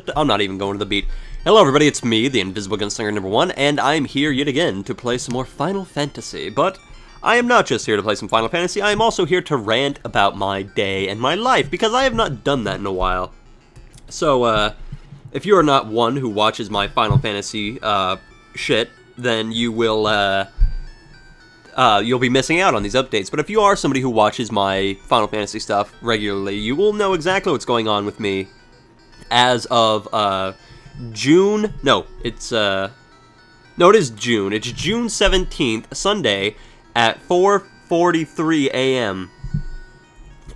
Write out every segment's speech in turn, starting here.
I'm not even going to the beat. Hello everybody, it's me, the Invisible Gunslinger #1, and I'm here yet again to play some more Final Fantasy. But I am not just here to play some Final Fantasy, I am also here to rant about my day and my life, because I have not done that in a while. So, if you are not one who watches my Final Fantasy, shit, then you will, you'll be missing out on these updates. But if you are somebody who watches my Final Fantasy stuff regularly, you will know exactly what's going on with me as of, June, no, it's, no, it is June. It's June 17th, Sunday, at 4:43 a.m.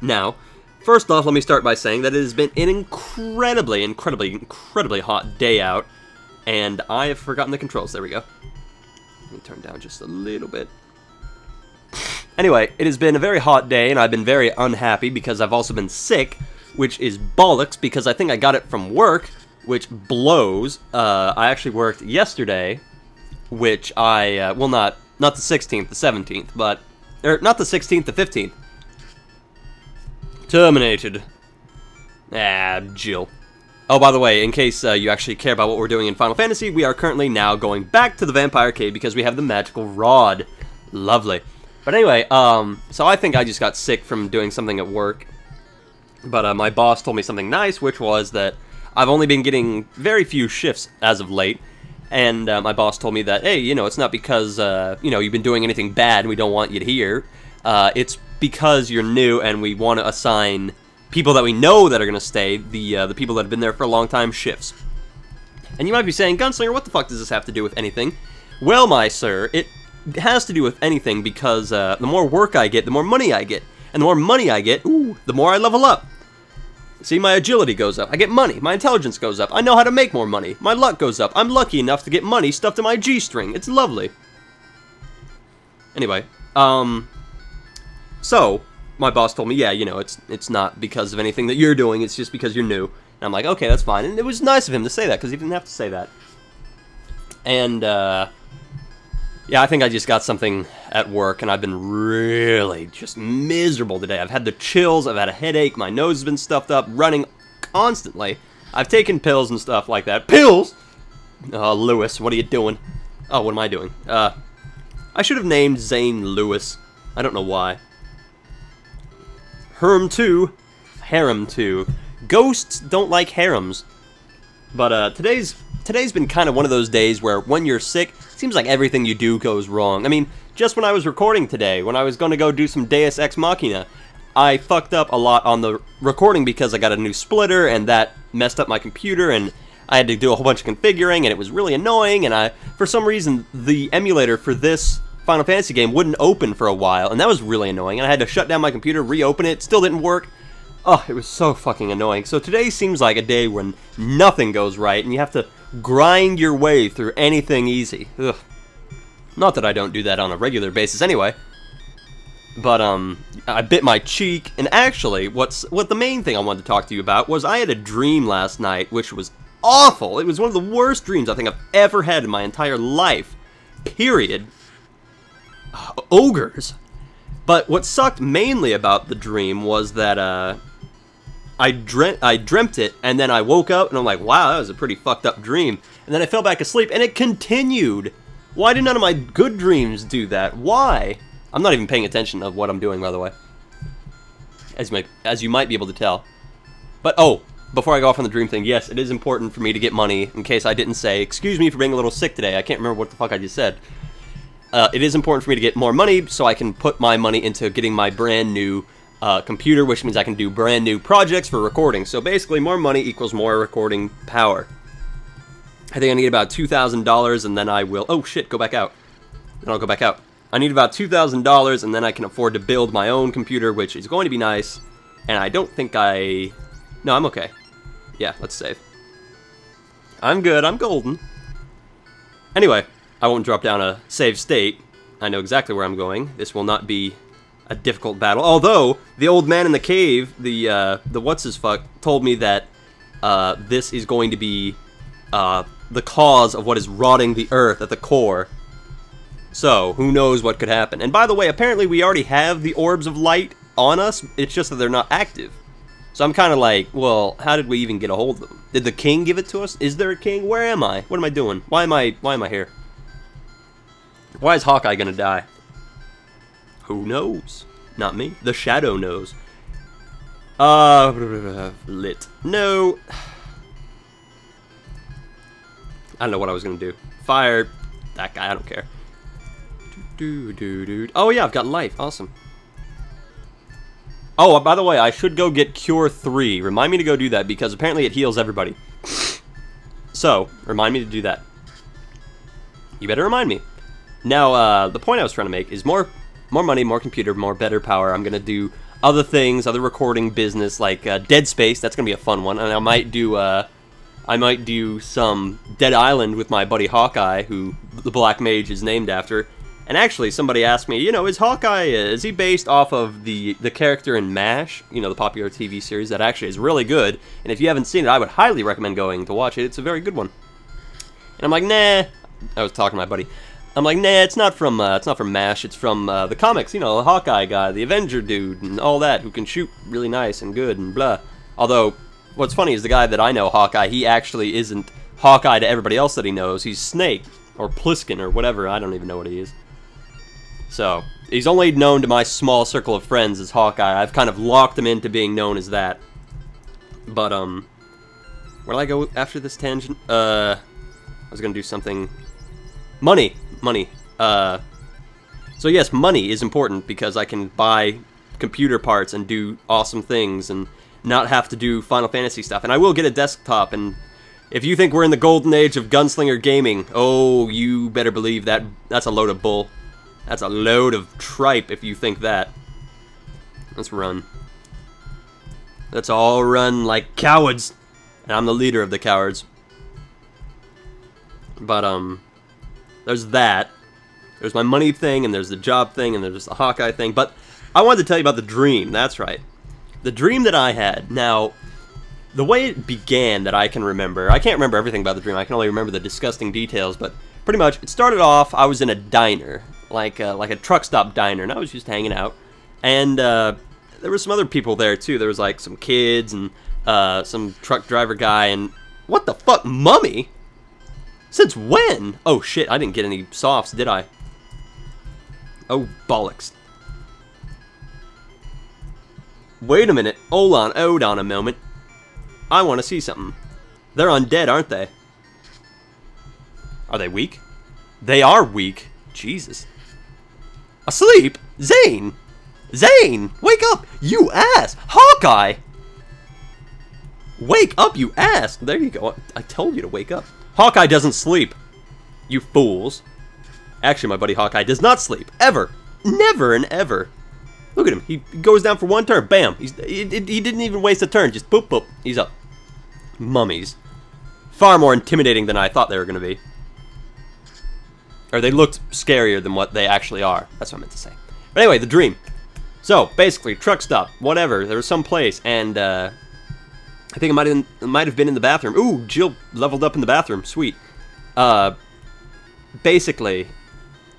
Now, first off, let me start by saying that it has been an incredibly hot day out, and I have forgotten the controls. There we go. Let me turn down just a little bit. Anyway, it has been a very hot day, and I've been very unhappy because I've also been sick, which is bollocks because I think I got it from work, which blows. I actually worked yesterday, which I, well, not the 16th, the 17th, but, not the 16th, the 15th. Terminated. Ah, Jill. Oh, by the way, in case you actually care about what we're doing in Final Fantasy, we are currently now going back to the Vampire Cave because we have the magical rod. Lovely. But anyway, so I think I just got sick from doing something at work. But my boss told me something nice, which was that I've only been getting very few shifts as of late. And my boss told me that, hey, you know, it's not because, you know, you've been doing anything bad and we don't want you to hear. It's because you're new and we want to assign people that we know that are going to stay, the people that have been there for a long time, shifts. And you might be saying, Gunslinger, what the fuck does this have to do with anything? Well, my sir, it has to do with anything because the more work I get, the more money I get. And the more money I get, ooh, the more I level up. See, my agility goes up. I get money. My intelligence goes up. I know how to make more money. My luck goes up. I'm lucky enough to get money stuffed in my G-string. It's lovely. Anyway, so, my boss told me, yeah, you know, it's not because of anything that you're doing, it's just because you're new. And I'm like, okay, that's fine. And it was nice of him to say that, because he didn't have to say that. And, yeah, I think I just got something at work, and I've been really just miserable today. I've had the chills, I've had a headache, my nose has been stuffed up, running constantly. I've taken pills and stuff like that. Pills?! Oh, Lewis, what are you doing? Oh, what am I doing? I should have named Zane Lewis. I don't know why. Harem 2. Ghosts don't like harems. But, today's been kind of one of those days where when you're sick, it seems like everything you do goes wrong. I mean, just when I was recording today, when I was going to go do some Deus Ex Machina, I fucked up a lot on the recording because I got a new splitter, and that messed up my computer, and I had to do a whole bunch of configuring, and it was really annoying, and for some reason, the emulator for this Final Fantasy game wouldn't open for a while, and that was really annoying, and I had to shut down my computer, reopen it, still didn't work. Oh, it was so fucking annoying. So today seems like a day when nothing goes right, and you have to grind your way through anything easy. Ugh. Not that I don't do that on a regular basis anyway. But, I bit my cheek, and actually, what the main thing I wanted to talk to you about was I had a dream last night, which was awful. It was one of the worst dreams I think I've ever had in my entire life. Period. Ogres. But what sucked mainly about the dream was that, I dreamt it, and then I woke up, and I'm like, wow, that was a pretty fucked up dream. And then I fell back asleep, and it continued. Why do none of my good dreams do that? Why? I'm not even paying attention of what I'm doing, by the way. As you might be able to tell. But, oh, before I go off on the dream thing, yes, it is important for me to get money, in case I didn't say, excuse me for being a little sick today, I can't remember what the fuck I just said. It is important for me to get more money, so I can put my money into getting my brand new computer, which means I can do brand new projects for recording. So basically, more money equals more recording power. I think I need about $2,000, and then I will... Oh, shit, go back out. Then I'll go back out. I need about $2,000, and then I can afford to build my own computer, which is going to be nice. And I don't think I... No, I'm okay. Yeah, let's save. I'm good, I'm golden. Anyway, I won't drop down a save state. I know exactly where I'm going. This will not be a difficult battle. Although, the old man in the cave, the what's-his-fuck, told me that this is going to be the cause of what is rotting the earth at the core. So, who knows what could happen. And by the way, apparently we already have the orbs of light on us. It's just that they're not active. So I'm kind of like, well, how did we even get a hold of them? Did the king give it to us? Is there a king? Where am I? What am I doing? Why am I here? Why is Hawkeye gonna die? Who knows? Not me. The Shadow knows. Lit. No. I don't know what I was gonna do. Fire that guy. I don't care. Oh yeah, I've got life. Awesome. Oh, by the way, I should go get Cure 3. Remind me to go do that because apparently it heals everybody. So, remind me to do that. You better remind me. Now, the point I was trying to make is more money, more computer, more better power. I'm gonna do other things, other recording business like Dead Space. That's gonna be a fun one, and I might do some Dead Island with my buddy Hawkeye, who the Black Mage is named after. And actually, somebody asked me, you know, is Hawkeye, is he based off of the character in MASH, you know, the popular TV series that actually is really good, and if you haven't seen it, I would highly recommend going to watch it. It's a very good one. And I'm like, nah, I was talking to my buddy. I'm like, nah, it's not from MASH, it's from the comics, you know, the Hawkeye guy, the Avenger dude, and all that, who can shoot really nice and good and blah. Although, what's funny is the guy that I know, Hawkeye, he actually isn't Hawkeye to everybody else that he knows. He's Snake, or Pliskin, or whatever, I don't even know what he is. So, he's only known to my small circle of friends as Hawkeye. I've kind of locked him into being known as that. But, where do I go after this tangent? I was gonna do something... Money! Money. So yes, money is important because I can buy computer parts and do awesome things and not have to do Final Fantasy stuff. And I will get a desktop, and if you think we're in the golden age of gunslinger gaming, oh, you better believe that that's a load of bull. That's a load of tripe if you think that. Let's run. Let's all run like cowards. And I'm the leader of the cowards. But, there's that. There's my money thing, and there's the job thing, and there's the Hawkeye thing. But I wanted to tell you about the dream. That's right. The dream that I had. Now, the way it began that I can remember, I can't remember everything about the dream. I can only remember the disgusting details, but pretty much it started off, I was in a diner. Like a truck stop diner, and I was just hanging out, and there were some other people there too. There was like some kids and some truck driver guy, and what the fuck, mummy? Since when? Oh shit, I didn't get any softs, did I? Oh bollocks! Wait a minute, hold on a moment. I want to see something. They're undead, aren't they? Are they weak? They are weak. Jesus. Asleep? Zane! Zane! Wake up! You ass! Hawkeye! Wake up, you ass! There you go. I told you to wake up. Hawkeye doesn't sleep. You fools. Actually, my buddy Hawkeye does not sleep. Ever. Never and ever. Look at him. He goes down for one turn. Bam. He didn't even waste a turn. Just boop, boop. He's up. Mummies. Far more intimidating than I thought they were going to be. Or they looked scarier than what they actually are. That's what I meant to say. But anyway, the dream. So, basically, truck stop, whatever. There was some place, and I think it might have been in the bathroom. Ooh, Jill leveled up in the bathroom. Sweet. Basically,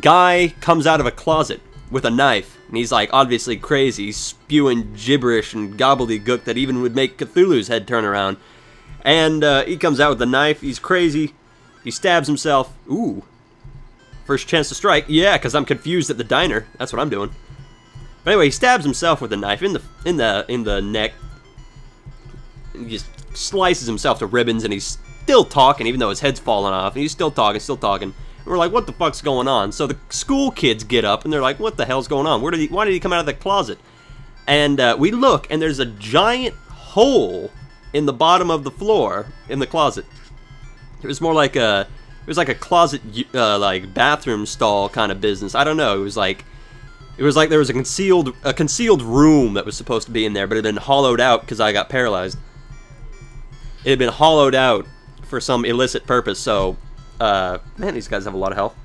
guy comes out of a closet with a knife, and he's like obviously crazy, spewing gibberish and gobbledygook that even would make Cthulhu's head turn around. And he comes out with a knife. He's crazy. He stabs himself. Ooh. First chance to strike. Yeah, because I'm confused at the diner. That's what I'm doing. But anyway, he stabs himself with a knife in the neck. He just slices himself to ribbons, and he's still talking, even though his head's falling off. And he's still talking, still talking. And we're like, what the fuck's going on? So the school kids get up, and they're like, what the hell's going on? Why did he come out of the closet? And we look, and there's a giant hole in the bottom of the floor in the closet. It was more like a... It was like a closet, like bathroom stall kind of business. I don't know. It was like there was a concealed room that was supposed to be in there, but it had been hollowed out because I got paralyzed. It had been hollowed out for some illicit purpose. So, man, these guys have a lot of health.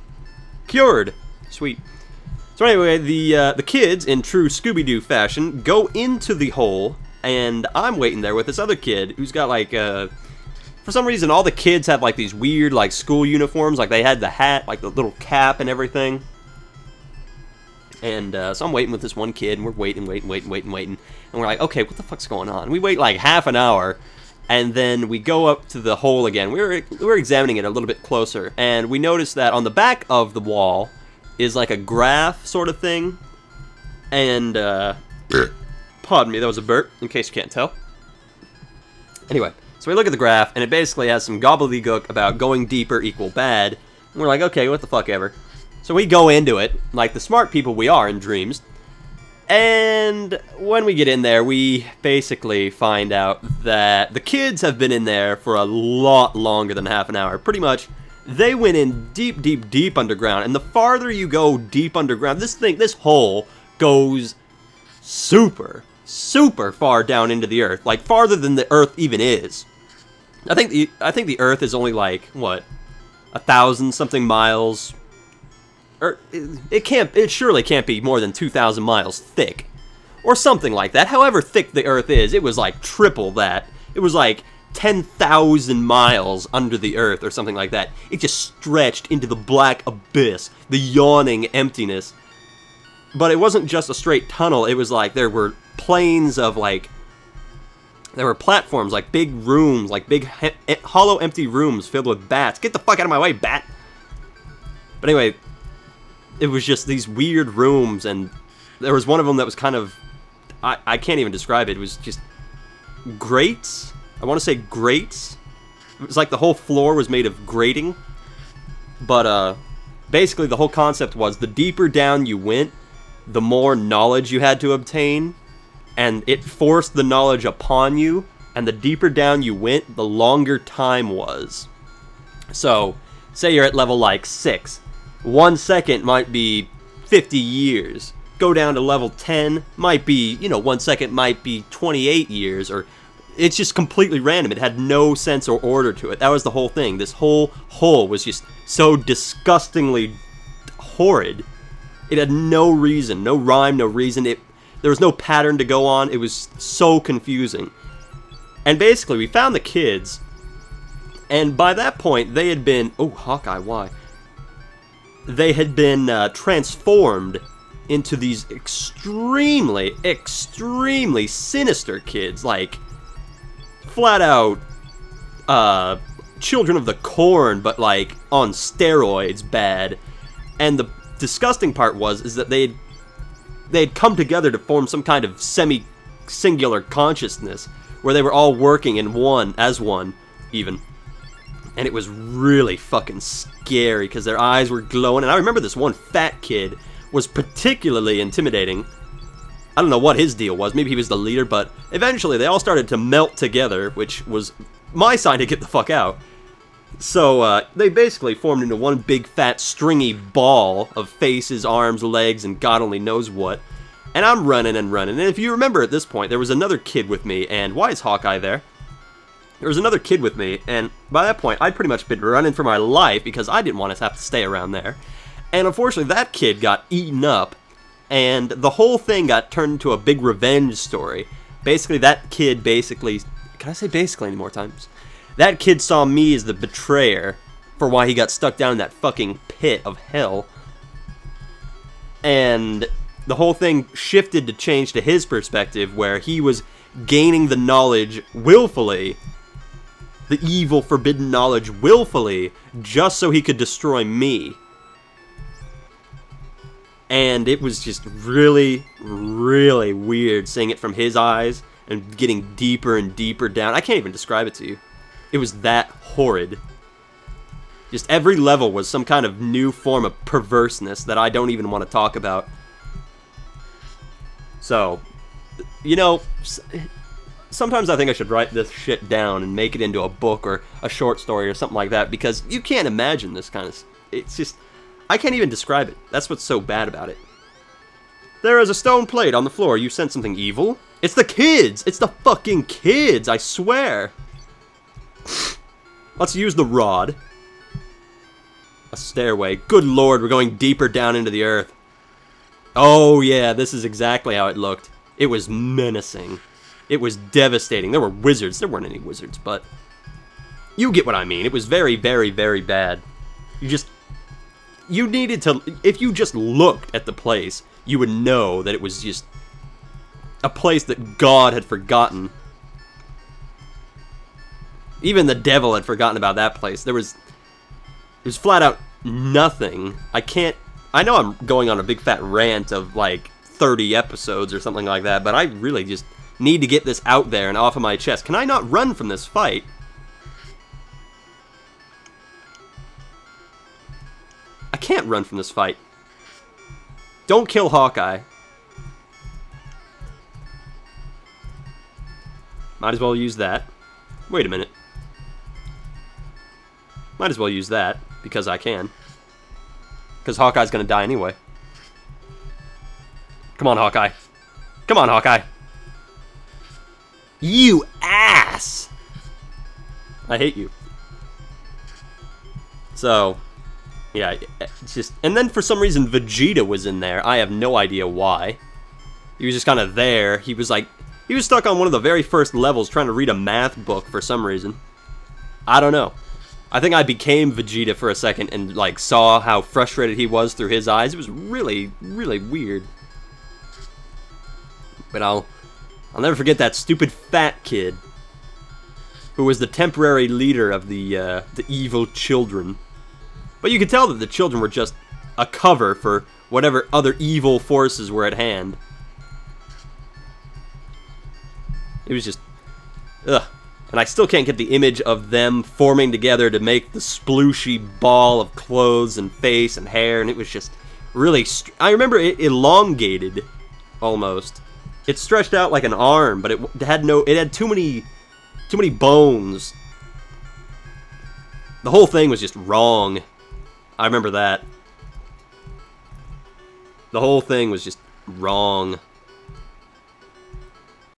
Cured, sweet. So anyway, the kids, in true Scooby-Doo fashion, go into the hole, and I'm waiting there with this other kid who's got like for some reason, all the kids have like these weird like school uniforms. Like they had the hat, like the little cap and everything. And so I'm waiting with this one kid, and we're waiting. And we're like, okay, what the fuck's going on? We wait like half an hour, and then we go up to the hole again. We're examining it a little bit closer, and we notice that on the back of the wall is like a graph sort of thing. And, pardon me, that was a burp, in case you can't tell. Anyway, so we look at the graph, and it basically has some gobbledygook about going deeper equal bad. And we're like, okay, what the fuck ever. So we go into it, like the smart people we are in Dreams. And when we get in there, we basically find out that the kids have been in there for a lot longer than half an hour. Pretty much, they went in deep, deep, deep underground. And the farther you go deep underground, this hole goes super, super far down into the earth. Like, farther than the earth even is. I think the earth is only like, what, 1,000 something miles. Or it surely can't be more than 2,000 miles thick, or something like that. However thick the Earth is, it was like triple that. It was like 10,000 miles under the Earth, or something like that. It just stretched into the black abyss, the yawning emptiness. But it wasn't just a straight tunnel. It was like there were planes of like, there were platforms, like big rooms, like big hollow empty rooms filled with bats. Get the fuck out of my way, bat! But anyway, it was just these weird rooms, and there was one of them that was kind of, I can't even describe it. It was just grates. I want to say grates. It was like the whole floor was made of grating. But basically the whole concept was the deeper down you went, the more knowledge you had to obtain, and it forced the knowledge upon you, and the deeper down you went, the longer time was. So, say you're at level like 6. 1 second might be 50 years. Go down to level 10, might be, 1 second might be 28 years, or it's just completely random. It had no sense or order to it. That was the whole thing. This whole hole was just so disgustingly horrid. It had no reason, no rhyme, no reason. There was no pattern to go on. It was so confusing. And basically, we found the kids, and by that point, they had been... Oh, Hawkeye, why? They had been transformed into these extremely, extremely sinister kids, like flat out Children of the Corn, but like on steroids bad. And the disgusting part is that they had come together to form some kind of semi-singular consciousness where they were all working in one, as one, even. And it was really fucking scary because their eyes were glowing. And I remember this one fat kid was particularly intimidating. I don't know what his deal was. Maybe he was the leader, but eventually they all started to melt together, which was my sign to get the fuck out. So they basically formed into one big fat stringy ball of faces, arms, legs, and God only knows what. And I'm running and running. And if you remember at this point, there was another kid with me. And why is Hawkeye there? There was another kid with me, and by that point, I'd pretty much been running for my life because I didn't want to have to stay around there. And unfortunately, that kid got eaten up, and the whole thing got turned into a big revenge story. Basically, that kid basically... Can I say basically any more times? That kid saw me as the betrayer for why he got stuck down in that fucking pit of hell. And the whole thing shifted to change to his perspective, where he was gaining the knowledge willfully, the evil, forbidden knowledge willfully, just so he could destroy me. And it was just really, really weird seeing it from his eyes and getting deeper and deeper down. I can't even describe it to you. It was that horrid. Just every level was some kind of new form of perverseness that I don't even want to talk about. So, sometimes I think I should write this shit down and make it into a book or a short story or something like that, because you can't imagine this kind of... It's just... I can't even describe it. That's what's so bad about it. There is a stone plate on the floor. You sent something evil? It's the kids! It's the fucking kids, I swear! Let's use the rod. A stairway. Good lord, we're going deeper down into the earth. Oh yeah, this is exactly how it looked. It was menacing. It was devastating. There were wizards. There weren't any wizards, but... You get what I mean. It was very, very, very bad. You needed to... If you just looked at the place, you would know that it was just a place that God had forgotten. Even the devil had forgotten about that place. There was flat out nothing. I know I'm going on a big fat rant of like 30 episodes or something like that, but I really just need to get this out there and off of my chest. Can I not run from this fight? I can't run from this fight. Don't kill Hawkeye. Might as well use that. Wait a minute. Might as well use that, because I can. Because Hawkeye's gonna die anyway. Come on, Hawkeye. Come on, Hawkeye. You ass! I hate you. So, yeah, it's just... And then for some reason, Vegeta was in there. I have no idea why. He was just kind of there. He was like... He was stuck on one of the very first levels trying to read a math book for some reason. I don't know. I think I became Vegeta for a second and, like, saw how frustrated he was through his eyes. It was really, really weird. But I'll never forget that stupid fat kid who was the temporary leader of the evil children. But you could tell that the children were just a cover for whatever other evil forces were at hand. It was just... Ugh. And I still can't get the image of them forming together to make the splooshy ball of clothes and face and hair, and it was just really... I remember it elongated, almost. It stretched out like an arm, but it had no... It had too many bones. The whole thing was just wrong. I remember that. The whole thing was just wrong.